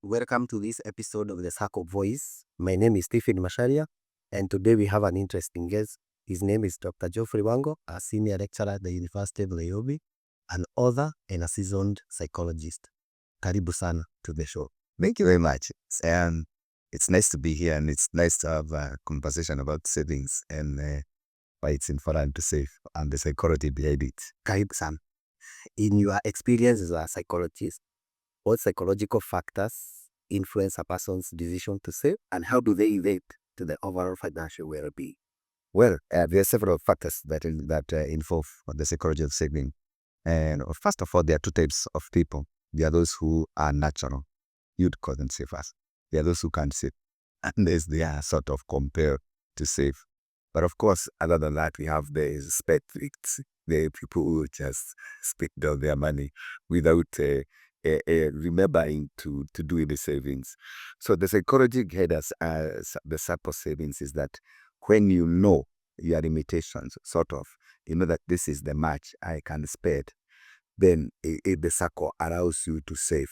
Welcome to this episode of the SACCO Voice. My name is Stephen Masharia, and today we have an interesting guest. His name is Dr. Geoffrey Wango, a senior lecturer at the University of Nairobi, an author and a seasoned psychologist. Karibu sana to the show. Thank you very much. It's nice to be here, and it's nice to have a conversation about savings and why it's important to save and the psychology behind it. Karibu sana. In your experience as a psychologist, what psychological factors influence a person's decision to save, and how do they relate to the overall financial well-being? Well, there are several factors that involve the psychology of saving. And first of all, there are two types of people. There are those who are natural. You'd call them savers. There are those who can't save, unless they are sort of compelled to save. But of course, other than that, we have the spendthrifts, the people who just spend all their money without remembering to do the savings. So the psychology guide us as the SACCO savings is that when you know your limitations, sort of, you know that this is the much I can spend, then the SACCO allows you to save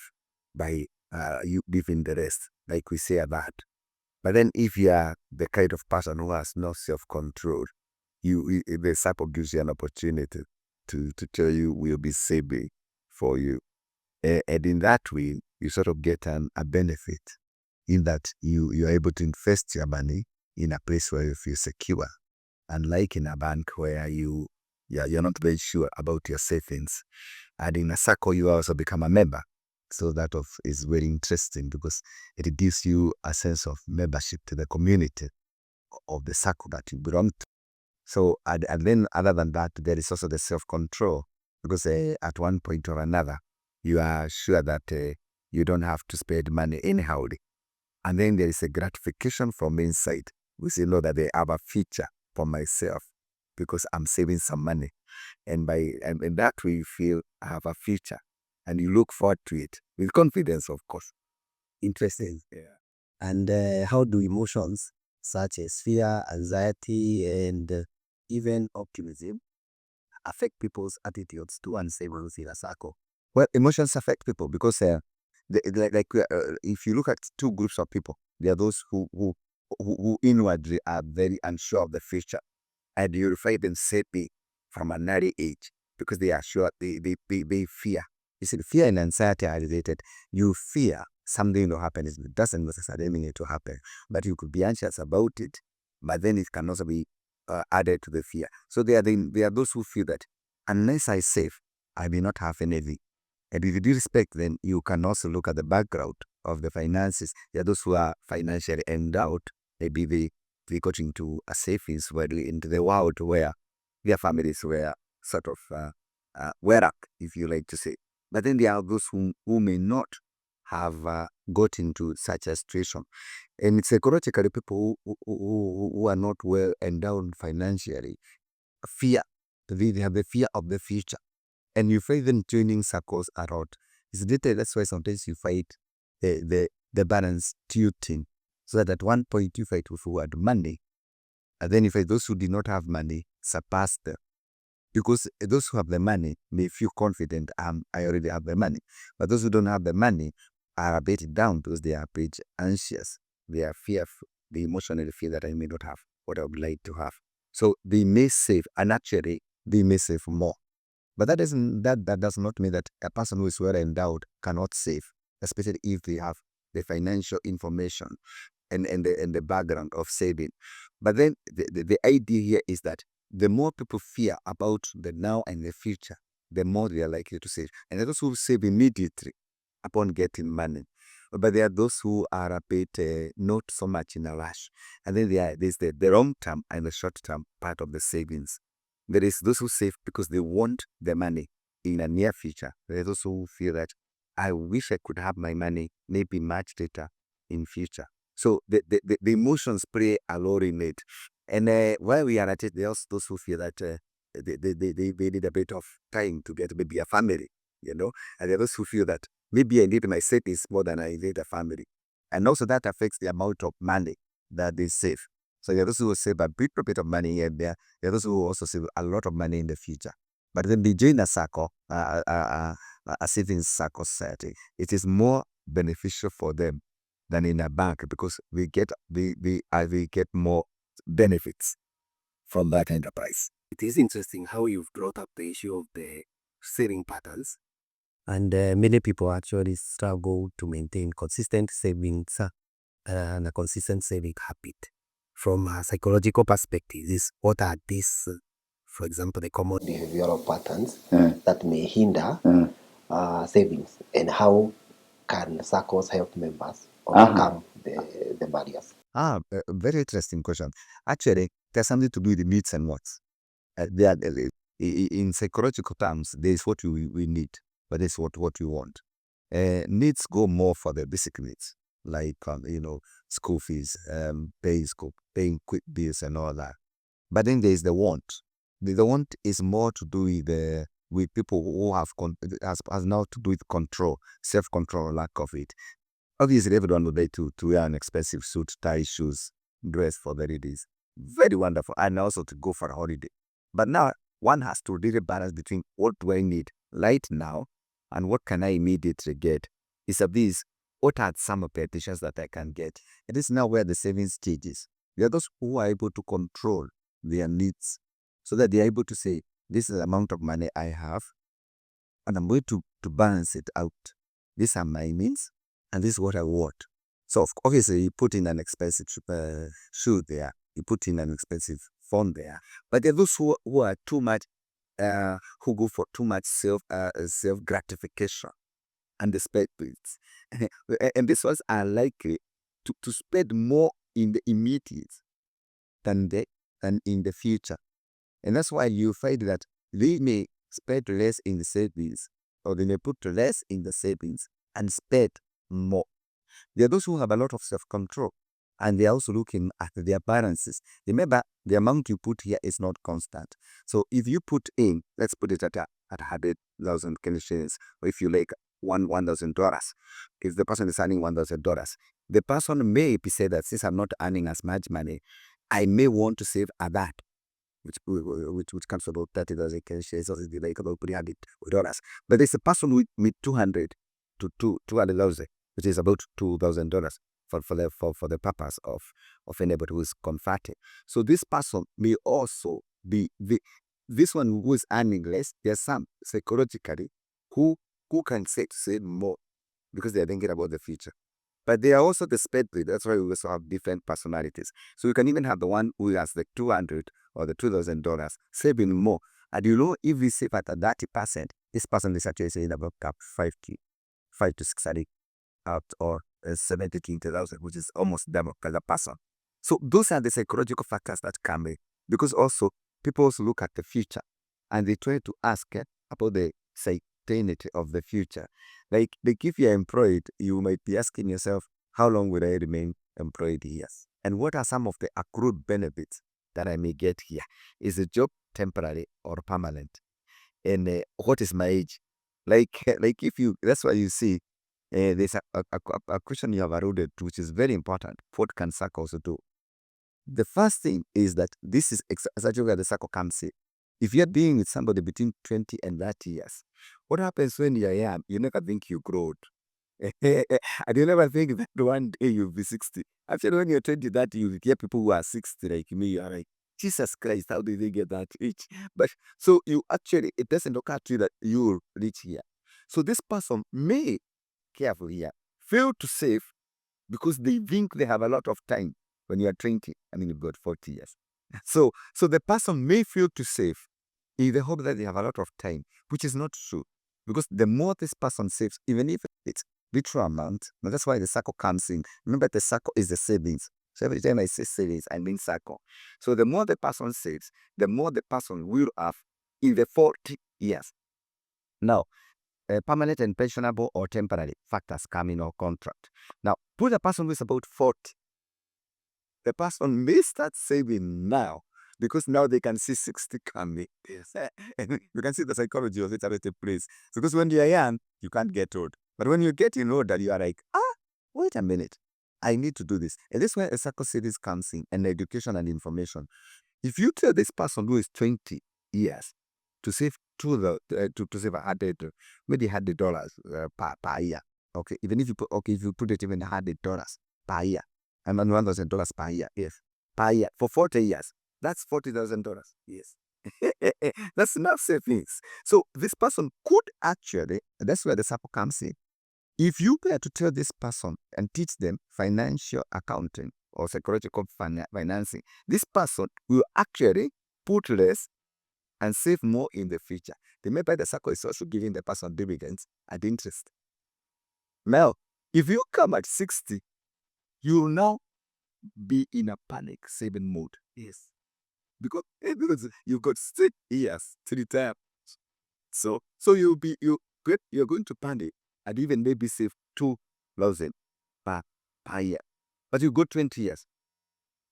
by you leaving the rest, like we say at that. But then if you are the kind of person who has no self-control, the SACCO gives you an opportunity to tell you we'll be saving for you. And in that way, you sort of get a benefit in that you are able to invest your money in a place where you feel secure. Unlike in a bank where you're not very sure about your savings. And in a SACCO, you also become a member. So that is very interesting because it gives you a sense of membership to the community of the SACCO that you belong to. So, and then other than that, there is also the self-control because at one point or another, you are sure that you don't have to spend money anyhow. And then there is a gratification from inside. We say, know that they have a future for myself because I'm saving some money. And in that way, you feel I have a future. And you look forward to it with confidence, of course. Interesting. Yeah. And how do emotions such as fear, anxiety, and even optimism affect people's attitudes to savings in a SACCO? Well, emotions affect people because if you look at two groups of people, there are those who inwardly are very unsure of the future, and you find them saving from an early age because they are sure they fear. You see, fear and anxiety are related. You fear something will happen. It doesn't necessarily mean it will happen, but you could be anxious about it, but then it can also be added to the fear. So there are those who feel that unless I save, I may not have anything. And if you do respect, then you can also look at the background of the finances. There are those who are financially endowed. Maybe they got into a savings where into the world where their families were sort of well up, if you like to say. But then there are those who may not have got into such a situation. And psychologically, people who are not well endowed financially fear. They have the fear of the future. And you find them joining SACCOs a lot. That's why sometimes you fight the balance tilting. So that at one point you fight with who had money. And then you find those who did not have money surpass them. Because those who have the money may feel confident, I already have the money. But those who don't have the money are a bit down because they are a bit anxious. They are fearful. They emotionally feel that I may not have what I would like to have. So they may save, and actually they may save more. But that does not mean that a person who is well endowed cannot save, especially if they have the financial information and the background of saving. But then the idea here is that the more people fear about the now and the future, the more they are likely to save. And there are those who save immediately upon getting money. But there are those who are a bit not so much in a rush. And then there's the long term and the short term part of the savings. There is those who save because they want the money in a near future. There are those who feel that I wish I could have my money maybe much later in future. So the emotions play a role in it. And while we are at it, there are also those who feel that they need a bit of time to get maybe a family, And there are those who feel that maybe I need my savings more than I need a family. And also that affects the amount of money that they save. So there are those who will save a bit of money here and there. There are those who will also save a lot of money in the future. But then they join a SACCO, a savings SACCO society. It is more beneficial for them than in a bank because they get more benefits from that enterprise. It is interesting how you've brought up the issue of the saving patterns. And many people actually struggle to maintain consistent savings and a consistent saving habit. From a psychological perspective, what are these, for example, the common behavioral patterns that may hinder savings, and how can SACCOs help members overcome the barriers? Very interesting question. Actually, there's something to do with the needs and wants. In psychological terms, there's what we need, but there's what we want. Needs go more for the basic needs, like school fees, paying quick bills and all that. But then there's the want. The want is more to do with people who has now to do with control, self-control, lack of it. Obviously, everyone would like to wear an expensive suit, tie, shoes, dress for the ladies. Very wonderful. And also to go for a holiday. But now, one has to really balance between what do I need right now and what can I immediately get. It's of these, what are some of the additions that I can get? It is now where the savings stage is. There are those who are able to control their needs so that they are able to say, this is the amount of money I have and I'm going to balance it out. These are my needs and this is what I want. So obviously you put in an expensive shoe there, you put in an expensive phone there. But there are those who are too much, who go for too much self gratification and the spend bills. And these ones are likely to spend more in the immediate than in the future. And that's why you find that they may spend less in the savings, or they may put less in the savings and spend more. There are those who have a lot of self-control and they are also looking at their balances. Remember, the amount you put here is not constant. So if you put in, let's put it at 100,000 Kenya shillings, or if you like $1,000, if the person is earning $1,000, the person may be said that since I'm not earning as much money, I may want to save a that, which comes to about 30,000 Kenya shillings, or like about $300. But there's a person with 200 to 200,000, which is about $2,000 for the purpose of anybody who is converting. So this person may also be this one who is earning less. There's some psychologically who can save more because they are thinking about the future. But they are also the spend rate. That's why we also have different personalities. So you can even have the one who has the 200 or the $2,000 saving more. And if we save at 30%, this person is actually saving about 5 to 6 out, or 70 to 80,000, which is almost double the person. So those are the psychological factors that come in, because also people also look at the future and they try to ask about the certainty of the future. Like if you're employed, you might be asking yourself, how long will I remain employed here? And what are some of the accrued benefits that I may get here? Is the job temporary or permanent? And what is my age? That's why you see, there's a question you have alluded to, which is very important. What can SACCO also do? The first thing is that this is exactly where the SACCO comes in. If you're dealing with somebody between 20 and 30 years, what happens when you're young? You never think you grow. And you never think that one day you'll be 60. Actually, when you're 20, that you hear people who are 60 like me, you're like, Jesus Christ, how did they get that age? But so it doesn't occur to you that you'll reach here. So this person may, careful here, fail to save because they think they have a lot of time. When you are 20, you've got 40 years. So the person may fail to save in the hope that they have a lot of time, which is not true. Because the more this person saves, even if it's literal amount, and that's why the SACCO comes in. Remember, the SACCO is the savings. So every time I say savings, I mean SACCO. So the more the person saves, the more the person will have in the 40 years. Now, permanent and pensionable or temporary factors come in our contract. Now, put a person who is about 40. The person may start saving now because now they can see 60 coming. Yes. And you can see the psychology of it at a place. Because when you are young, you can't get old. But when you get in older, you are like, wait a minute, I need to do this. And this is where a SACCO series comes in, and education and information. If you tell this person who is 20 years to save to save $100, maybe $100 per year, Okay, even if you put, okay, if you put it even $100 per year, and $1,000 per year, yes, per year for 40 years, that's $40,000. Yes. That's enough savings. So this person could actually, that's where the SACCO comes in. If you were to tell this person and teach them financial accounting or psychological financing, this person will actually put less and save more in the future. Remember, the SACCO is also giving the person dividends and interest. Now, if you come at 60, you will now be in a panic saving mode. Yes. Because you've got 6 years to retire. So you're going to panic and even maybe save 2,000 per year. But you got 20 years.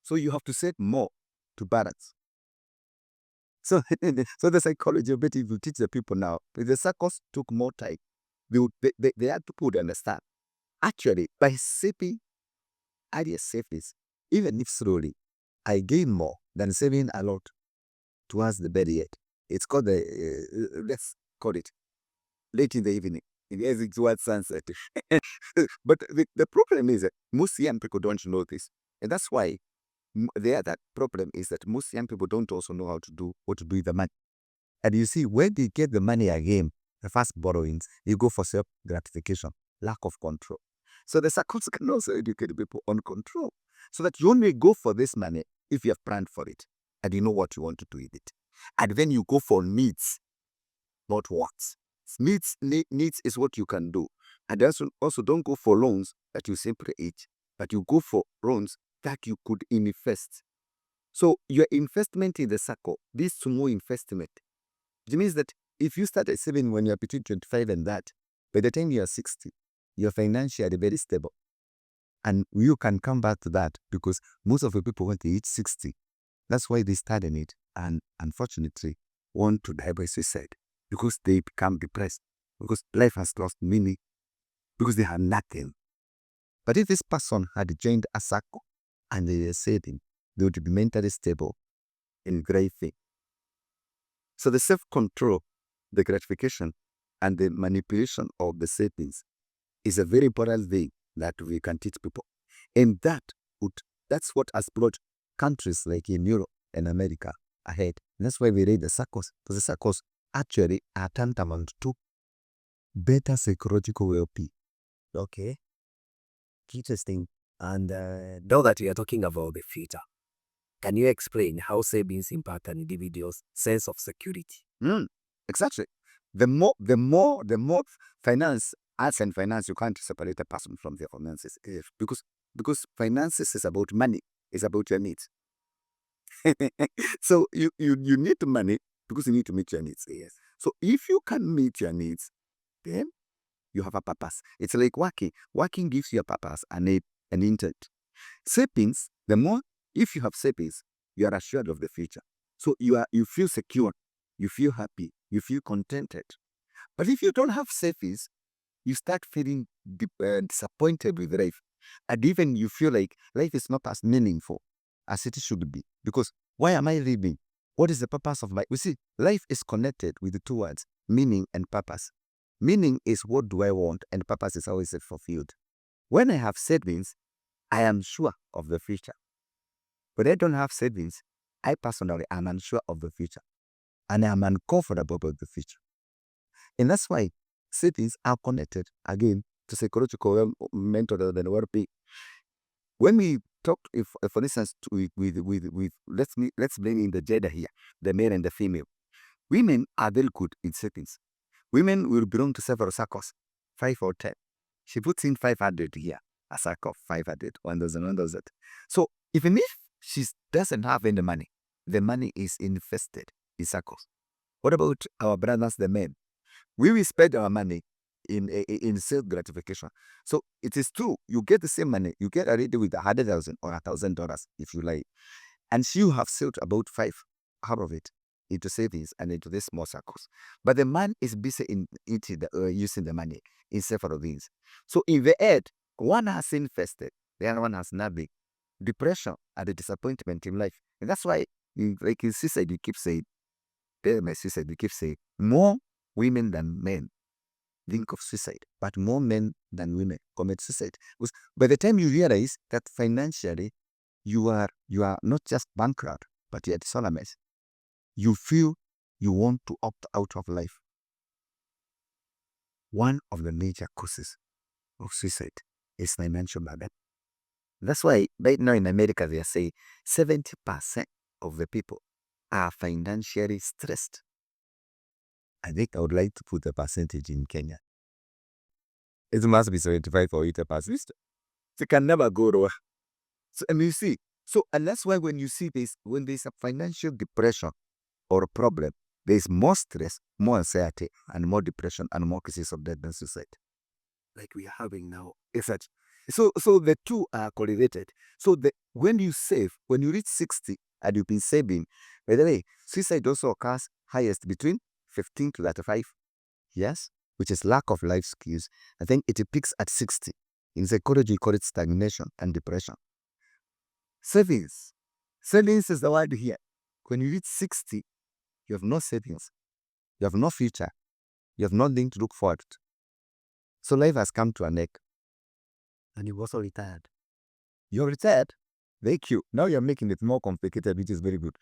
So you have to save more to balance. So, so the psychology of it, if you teach the people now, if the SACCOs took more time, they had people would understand. Actually, by saving earlier savings, even if slowly, I gain more than saving a lot towards the bed yet. It's called let's call it late in the evening. It is towards sunset. But the problem is that most young people don't know this. And that's why the other problem is that most young people don't also know how to do what to do with the money. And you see, when they get the money again, the first borrowings, you go for self-gratification, lack of control. So the SACCOs can also educate people on control. So that you only go for this money if you have planned for it and you know what you want to do with it. And then you go for needs, not wants. Needs is what you can do. And also don't go for loans that you simply eat, but you go for loans that you could invest. So your investment in the SACCO, this small investment, it means that if you start saving when you're between 25 and that, by the time you're 60, you're financially very stable. And you can come back to that because most of the people when they hit 60, that's why they start in it and unfortunately want to die by suicide because they become depressed, because life has lost meaning, because they have nothing. But if this person had joined a SACCO and they were saving, they would be mentally stable in great thing. So the self-control, the gratification, and the manipulation of the savings is a very important thing that we can teach people. And that's what has brought countries like in Europe and America ahead. And that's why we read the SACCOs. Because the SACCOs actually are tantamount to better psychological well-being. Okay. Interesting. And now that we are talking about the future, can you explain how savings impact an individual's sense of security? Exactly. The more finance, arts and finance, you can't separate a person from their finances. Because finances is about money, it's about your needs. So you need money because you need to meet your needs. Yes. So if you can meet your needs, then you have a purpose. It's like working. Working gives you a purpose and an intent. Savings, if you have savings, you are assured of the future. So you feel secure, you feel happy, you feel contented. But if you don't have savings, you start feeling disappointed with life. And even you feel like life is not as meaningful as it should be. Because why am I living? What is the purpose of my... We see, life is connected with the two words, meaning and purpose. Meaning is what do I want, and purpose is always fulfilled. When I have savings, I am sure of the future. But I don't have savings, I personally am unsure of the future. And I am uncomfortable about the future. And that's why savings are connected, again, to psychological, mental health and well-being. When we talk, if for instance, let's bring in the gender here, the male and the female. Women are very good in savings. Women will belong to several SACCOs, 5 or 10. She puts in 500 here, a SACCO of 500, 1,000, 1,000. So even if she doesn't have any money, the money is invested in SACCOs. What about our brothers, the men? We will spend our money in self-gratification. So it is true, you get the same money, you get already with 100,000 or $1,000 if you like. And you have saved about 5 out of it into savings and into these small SACCOs. But the man is busy in using the money in several things. So in the end, one has invested, the other one has nothing. Depression and the disappointment in life. And that's why, like in suicide, you keep saying, my suicide, we keep saying, more women than men think of suicide, but more men than women commit suicide. Because by the time you realize that financially you are not just bankrupt, but you're dishonest, you feel you want to opt out of life. One of the major causes of suicide is financial burden. That's why right now in America they are saying 70% of the people are financially stressed. I think I would like to put a percentage in Kenya. It must be 75 or 80%. They can never go lower. So, and you see, and that's why when you see this, when there's a financial depression or a problem, there's more stress, more anxiety, and more depression, and more cases of death than suicide. Like we are having now. Exactly. So the two are correlated. So when you save, when you reach 60 and you've been saving, by the way, suicide also occurs highest between 15 to 35 years, which is lack of life skills. I think it peaks at 60. In psychology, you call it stagnation and depression. Savings. Savings is the word here. When you reach 60, you have no savings. You have no future. You have nothing to look forward to. So life has come to an end. And you've also retired. You're retired. Thank you. Now you're making it more complicated, which is very good.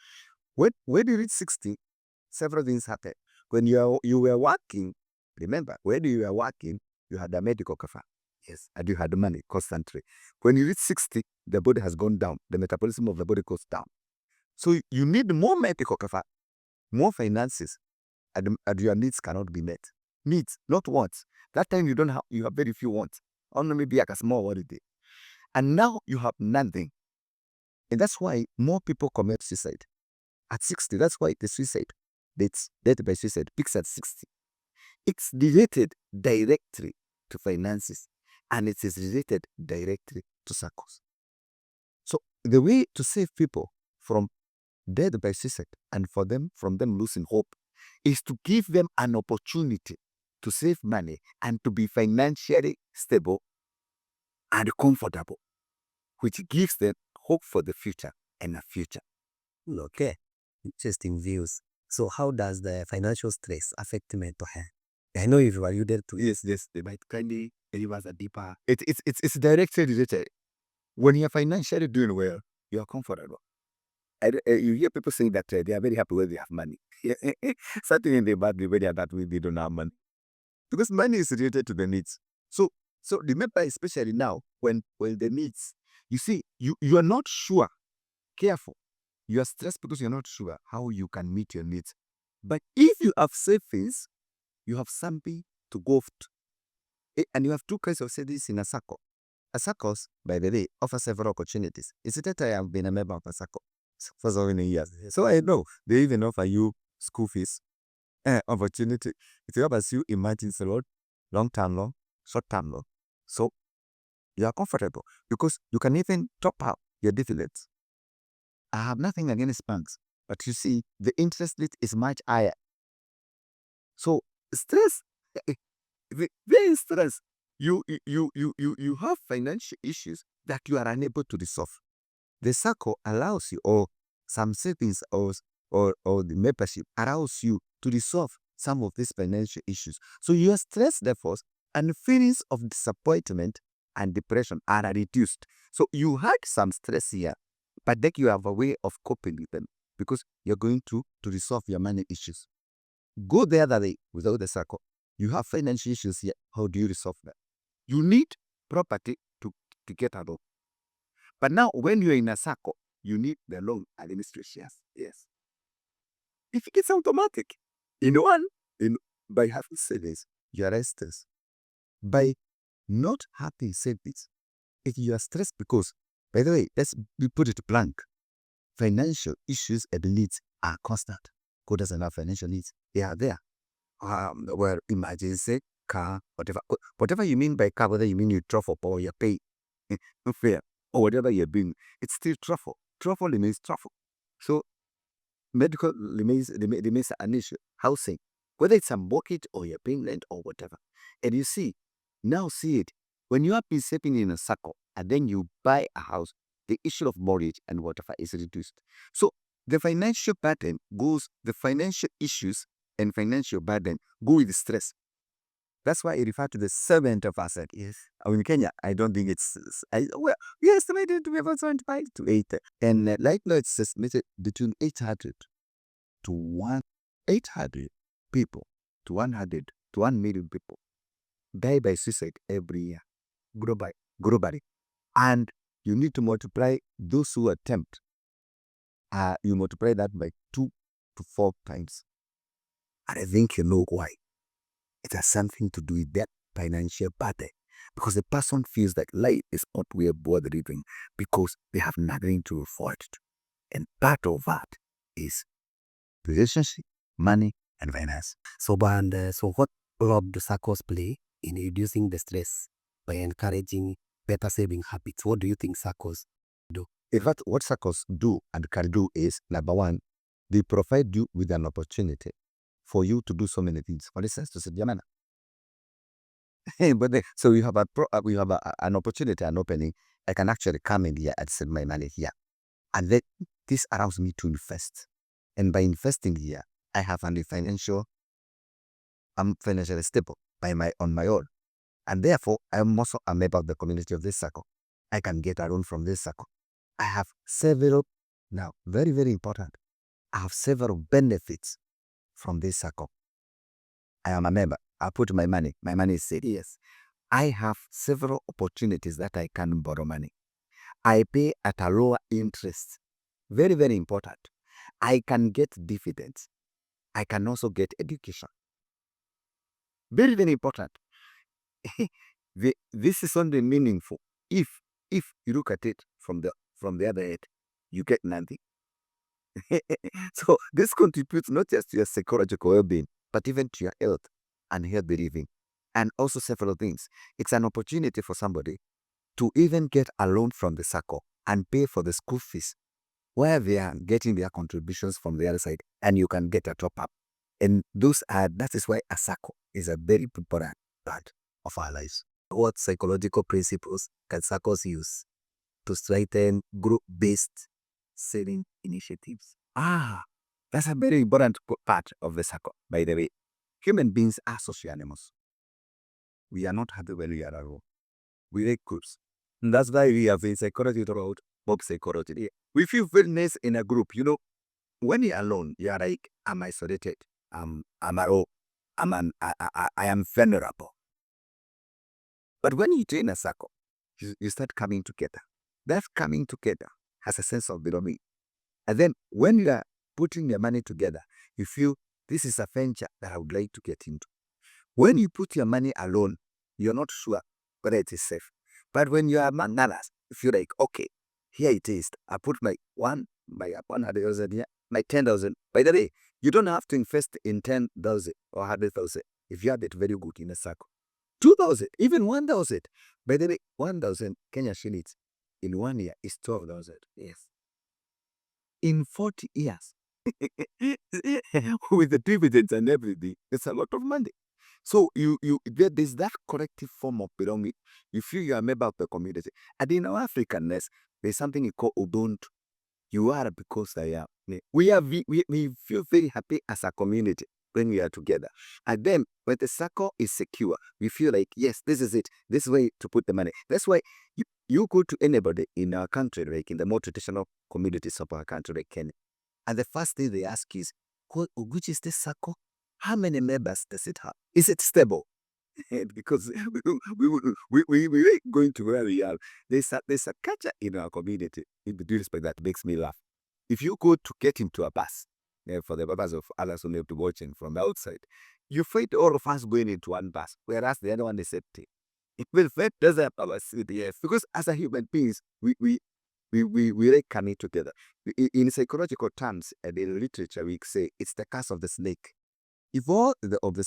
When you reach 60, several things happen. When you were working, remember, when you were working, you had a medical cover. Yes. And you had money constantly. When you reach 60, the body has gone down. The metabolism of the body goes down. So you need more medical cover, more finances, and your needs cannot be met. Needs, not wants. That time you have very few wants. Only maybe like a small holiday. And now you have nothing. And that's why more people commit suicide at 60. That's why the suicide, death by suicide, peaks at 60. It's related directly to finances, and it is related directly to SACCOs. So the way to save people from death by suicide and from them losing hope is to give them an opportunity to save money and to be financially stable and comfortable, which gives them hope for the future and a future. Okay, interesting views. So how does the financial stress affect mental health? I know you've alluded to it. Yes, they might kindly give us a deeper. It's directly related. When you're financially doing well, you're comfortable. You hear people saying that they are very happy when they have money. Certainly in the bad way, when they are that way, they don't have money. Because money is related to the needs. So remember, especially now, when the needs, you see, you are not sure. Careful. You are stressed because you're not sure how you can meet your needs. But if you have savings, you have something to go to. And you have two kinds of savings in a SACCO. A SACCOs, by the way, offer several opportunities. It's that I have been a member of a SACCO for so many years. So I know they even offer you school fees opportunity. It offers you emergency loan, long-term loan, short-term loan. So you are comfortable because you can even top up your dividends. I have nothing against banks, but you see, the interest rate is much higher. So stress, very stress. You have financial issues that you are unable to resolve. The SACCO allows you, or some savings or the membership allows you to resolve some of these financial issues. So your stress levels and feelings of disappointment and depression are reduced. So you had some stress here, but then you have a way of coping with them because you're going to resolve your money issues. Go the other way without the SACCO. You have financial issues here. How do you resolve them? You need property to get a loan. But now when you're in a SACCO, you need the loan administration. Yes. If it's automatic. By having savings, you are stressed. By not having savings, if you are stressed because, by the way, let's put it blank. Financial issues and needs are constant. Who doesn't have financial needs? They are there. Where emergency, car, whatever you mean by car, whether you mean you truffle or you pay fair or whatever you're doing, it's still truffle. Truffle remains truffle. So medical remains an issue. Housing, whether it's a mortgage or you're paying rent or whatever. And you see, now see it, when you have been saving in a SACCO and then you buy a house, the issue of mortgage and whatever is reduced. So the financial burden, the financial issues and financial burden go with stress. That's why I refer to the 70%. Yes. In Kenya, I don't think well, we estimated to be about 75 to 80. And right now it's estimated between 800 to 800 people to 100 to 1 million people die by suicide every year globally. And you need to multiply those who attempt. You multiply that by 2 to 4 times. And I think you know why. It has something to do with that financial burden. Because the person feels that life is not worth living because they have nothing to afford it. And part of that is relationship, money, and finance. So what role do SACCOs play in reducing the stress by encouraging better saving habits? What do you think SACCOs do? In fact, what SACCOs do and can do is, number one, they provide you with an opportunity for you to do so many things. For instance, to say, Jamana. So we have an opportunity, an opening. I can actually come in here and send my money here. And then this allows me to invest. And by investing here, I have I'm financially stable on my own. And therefore, I'm also a member of the community of this SACCO. I can get a loan from this SACCO. I have several, now very, very important, I have several benefits from this SACCO. I am a member. I put my money is safe. Yes. I have several opportunities that I can borrow money. I pay at a lower interest. Very, very important. I can get dividends. I can also get education. Very, very important. This is only meaningful if you look at it from the other end, you get nothing. So this contributes not just to your psychological well-being, but even to your health and healthy living, and also several things. It's an opportunity for somebody to even get a loan from the SACCO and pay for the school fees where they are getting their contributions from the other side, and you can get a top-up. And that is why a SACCO is a very important part of our lives. What psychological principles can SACCOs use to strengthen group-based saving initiatives? That's a very important part of the SACCO, by the way. Human beings are social animals. We are not happy when we are alone. We like groups. And that's why we have in psychology throughout pop psychology. We feel very nice in a group. You know, when you're alone, you're like, I'm isolated. I'm alone. I am vulnerable. But when you join a SACCO, you start coming together. That coming together has a sense of belonging. And then when you are putting your money together, you feel this is a venture that I would like to get into. When you put your money alone, you're not sure whether it is safe. But when you are among others, you feel like, okay, here it is. I put my 100,000 here, my 10,000. By the way, you don't have to invest in 10,000 or 100,000 if you have it very good in a SACCO. 2,000, even 1,000. By the way, 1,000 Kenya shillings in 1 year is 12,000. Yes. In 40 years, with the dividends and everything, it's a lot of money. So there's that collective form of belonging. You feel you are a member of the community. And in our Africanness, there's something you call Ubuntu. You are because I am. We feel very happy as a community when we are together. And then when the SACCO is secure, we feel like, yes, this is it. This way to put the money. That's why you go to anybody in our country, like in the more traditional communities of our country, like Kenya. And the first thing they ask is, which is this SACCO? How many members does it have? Is it stable? Because we like going to where we are. There's a culture in our community in the respect that makes me laugh. If you go to get into a bus, for the purpose of others who may be watching from the outside, you find all of us going into one bus, whereas the other one is empty. It will fit doesn't have our CDF because as a human beings, we like coming together. In psychological terms and in literature, we say it's the curse of the snake. If all the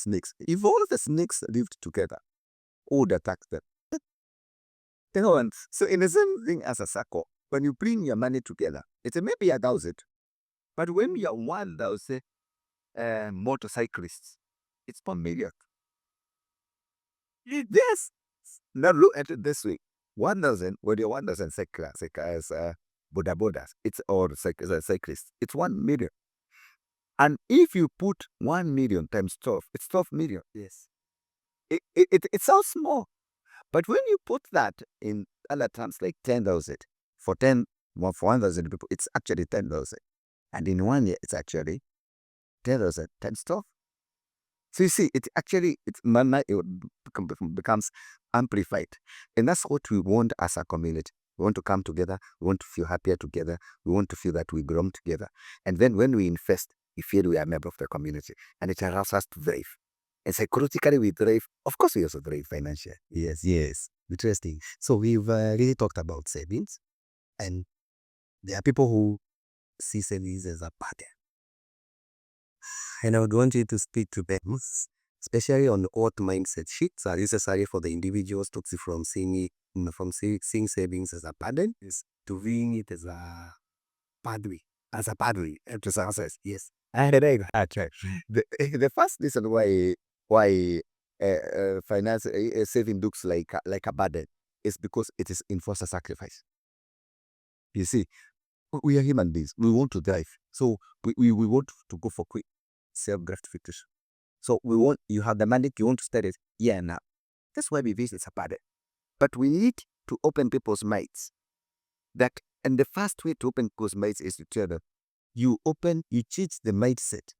snakes lived together, who would attack them? So in the same thing as a SACCO, when you bring your money together, it may be 1,000, but when you are 1,000 motorcyclists, it's 1,000,000. Yes. Now look at it this way: 1,000, when you're 1,000 bodas, it's or cyclists, it's 1,000,000. And if you put 1,000,000 times 12, it's 12 million. Yes. It sounds small, but when you put that in other terms, like 10,000 for 10, well, for 1,000 people, it's actually 10,000, and in 1 year, it's actually 10,000 10 stuff. So you see, it actually it's mana it becomes amplified, and that's what we want as a community. We want to come together. We want to feel happier together. We want to feel that we belong together. And then when we invest, we feel we are a member of the community, and it allows us to thrive. And psychologically, we thrive. Of course, we also thrive financially. Yes, yes. Interesting. So we've really talked about savings, and there are people who see savings as a burden. And I would want you to speak to them, especially on what mindset shifts are necessary for the individuals to see from seeing savings as a burden is to viewing it as a pathway to success. Yes. Right. The first reason why finance saving looks like a burden is because it is enforced a sacrifice. You see, we are human beings. We want to thrive. So we want to go for quick self-gratification. So you have the money, you want to study it. Yeah, now. That's why we visit a burden. But we need to open people's minds. And the first way to open people's minds is to tell them, you change the mindset.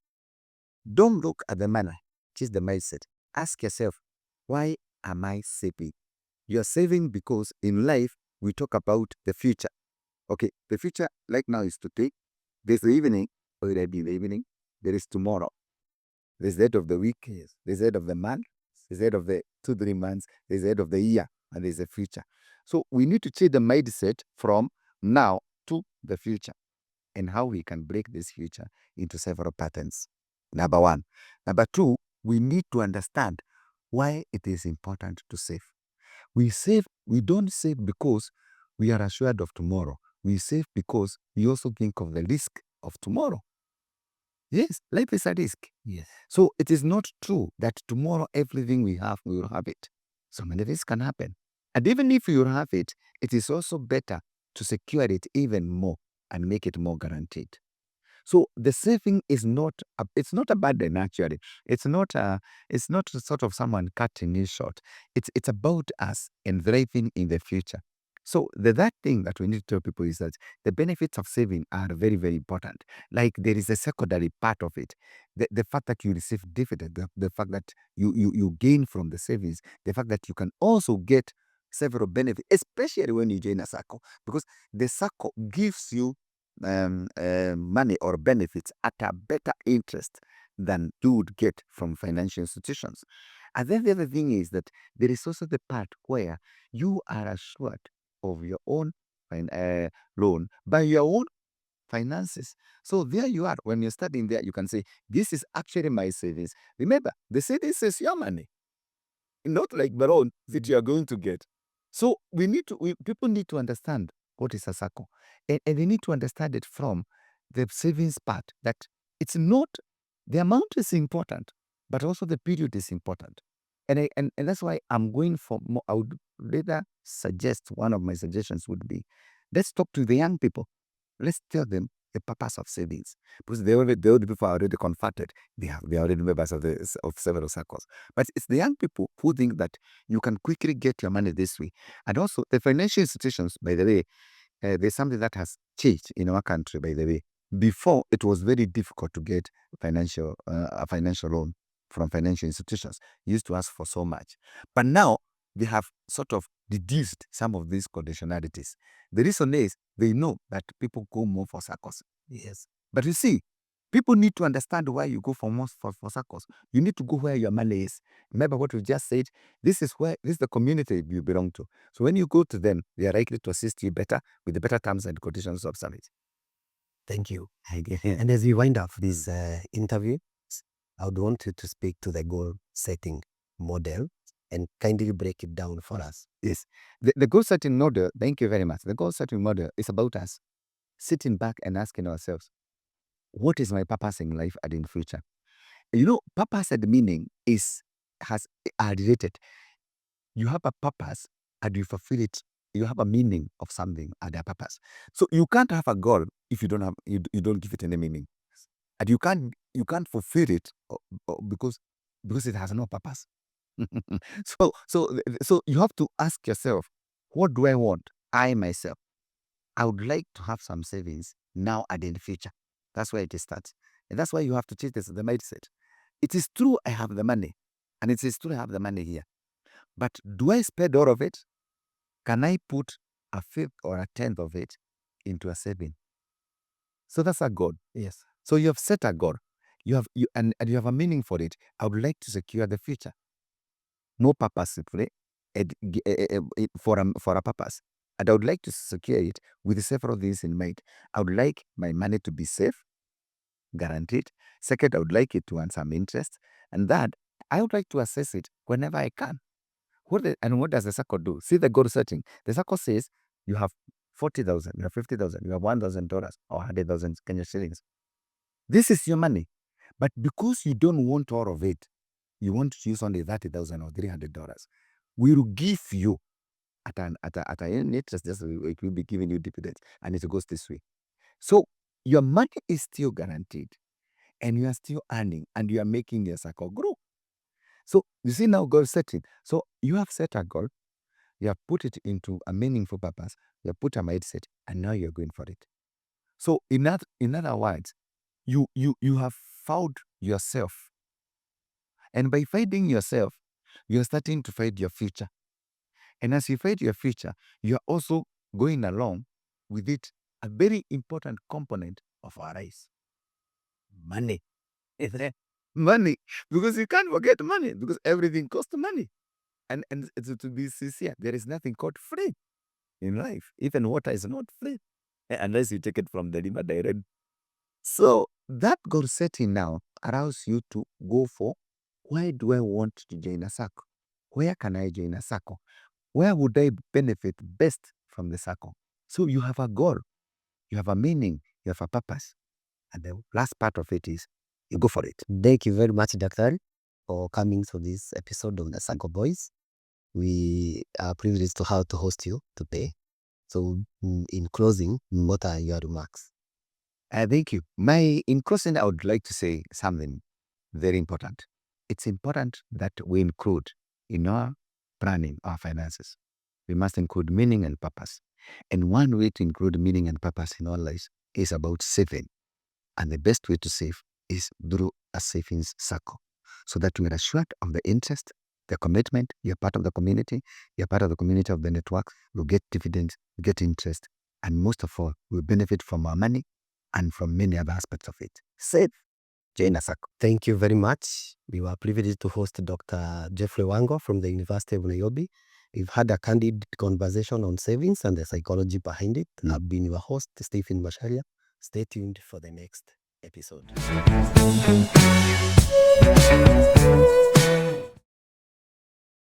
Don't look at the money, change the mindset. Ask yourself, why am I saving? You're saving because in life, we talk about the future. Okay, the future right now is today. There's the evening, or there be the evening. There is tomorrow. There's the end of the week. Yes. There's the end of the month. There's the end of the 2-3 months. There's the end of the year, and there's the future. So we need to change the mindset from now to the future, and how we can break this future into several patterns. Number one. Number two, we need to understand why it is important to save. We don't save because we are assured of tomorrow. We save because we also think of the risk of tomorrow. Yes, life is a risk. Yes. So it is not true that tomorrow everything we will have it. So many things can happen. And even if you have it, it is also better to secure it even more and make it more guaranteed. So the saving is it's not a burden actually. It's not sort of someone cutting it short. It's about us and thriving in the future. So that thing that we need to tell people is that the benefits of saving are very, very important. Like there is a secondary part of it. The fact that you receive dividend, the fact that you gain from the savings, the fact that you can also get several benefits, especially when you join a SACCO, because the SACCO gives you money or benefits at a better interest than you would get from financial institutions. And then the other thing is that there is also the part where you are assured of your own loan by your own finances. So there you are. When you're studying there, you can say, this is actually my savings. Remember, the savings is your money, not like the loan that you are going to get. So people need to understand what is a SACCO, and they need to understand it from the savings part. That it's not the amount is important, but also the period is important, and that's why I'm going for more. I would rather suggest one of my suggestions would be, let's talk to the young people. Let's tell them the purpose of savings, because the older people are already converted. They are already members of several circles. But it's the young people who think that you can quickly get your money this way. And also the financial institutions, by the way, there's something that has changed in our country, by the way. Before, it was very difficult to get a financial loan from financial institutions. You used to ask for so much. But now, they have sort of reduced some of these conditionalities. The reason is they know that people go more for SACCOs. Yes. But you see, people need to understand why you go for SACCOs. You need to go where your money is. Remember what we just said? This is the community you belong to. So when you go to them, they are likely to assist you better with the better terms and conditions of service. Thank you. And as we wind up this interview, I would want you to speak to the goal setting model and kindly break it down for us. Yes. The goal setting model, thank you very much. The goal setting model is about us sitting back and asking ourselves, what is my purpose in life and in future? You know, purpose and meaning are related. You have a purpose and you fulfill it. You have a meaning of something and a purpose. So you can't have a goal if you don't give it any meaning, and you can't fulfill it because it has no purpose. So you have to ask yourself, what do I want? I myself, I would like to have some savings now and in the future. That's where it starts. And that's why you have to change the mindset. It is true I have the money, and it is true I have the money here. But do I spend all of it? Can I put a fifth or a tenth of it into a saving? So that's a goal. Yes. So you have set a goal. And you have a meaning for it. I would like to secure the future. No purposefully, for a purpose. And I would like to secure it with several things in mind. I would like my money to be safe, guaranteed. Second, I would like it to earn some interest. And that, I would like to assess it whenever I can. What does the SACCO do? See the goal setting. The SACCO says you have 40,000, you have 50,000, you have $1,000 or 100,000 Kenya shillings. This is your money. But because you don't want all of it, you want to use only 30,000 or $300, we will give you at an interest, just it will be giving you dividends, and it goes this way. So your money is still guaranteed, and you are still earning, and you are making your SACCO grow. So you see now goal setting. So you have set a goal, you have put it into a meaningful purpose, you have put a mindset, and now you're going for it. So in other words, you have found yourself. And by finding yourself, you're starting to find your future. And as you find your future, you're also going along with it, a very important component of our lives. Money. Money. Because you can't forget money, because everything costs money. And to be sincere, there is nothing called free in life. Even water is not free, unless you take it from the river direct. So that goal setting now allows you to go for, why do I want to join a SACCO? Where can I join a SACCO? Where would I benefit best from the SACCO? So you have a goal, you have a meaning, you have a purpose. And the last part of it is you go for it. Thank you very much, Dr. for coming to this episode of the SACCO Boys. We are privileged to have to host you today. So in closing, what are your remarks? Thank you. In closing, I would like to say something very important. It's important that we include in our planning our finances. We must include meaning and purpose. And one way to include meaning and purpose in our lives is about saving. And the best way to save is through a savings SACCO, so that you are assured of the interest, the commitment. You're part of the community. You're part of the community of the network. You'll get dividends, get interest, and most of all, we'll benefit from our money and from many other aspects of it. Save. Join a SACCO. Thank you very much. We were privileged to host Dr. Jeffrey Wango from the University of Nairobi. We've had a candid conversation on savings and the psychology behind it. I've been your host, Stephen Masharia. Stay tuned for the next episode.